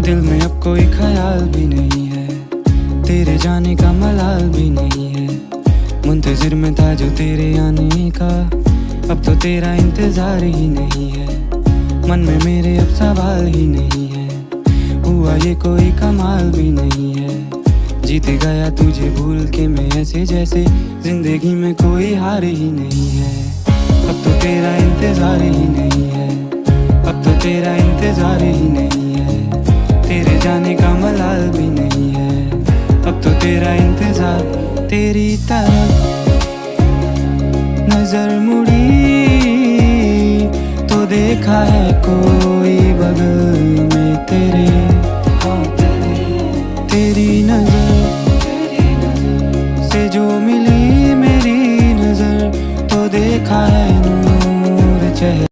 दिल में अब कोई ख्याल भी नहीं है, तेरे जाने का मलाल भी नहीं है। मुंतजिर में था जो तेरे आने का, अब तो तेरा इंतजार ही नहीं है। मन में मेरे अब सवाल ही नहीं है, हुआ ये कोई कमाल भी नहीं है। जीत गया तुझे भूल के मैं ऐसे जैसे जिंदगी में कोई हार ही नहीं है। अब तो तेरा इंतजार ही नहीं है, अब तो तेरा इंतजार ही नहीं है। तेरे जाने का मलाल भी नहीं है, अब तो तेरा इंतजार। तेरी तरफ नजर मुड़ी तो देखा है कोई बगल में तेरे। तेरी नजर से जो मिली मेरी नजर, तो देखा है नूर चेहरे।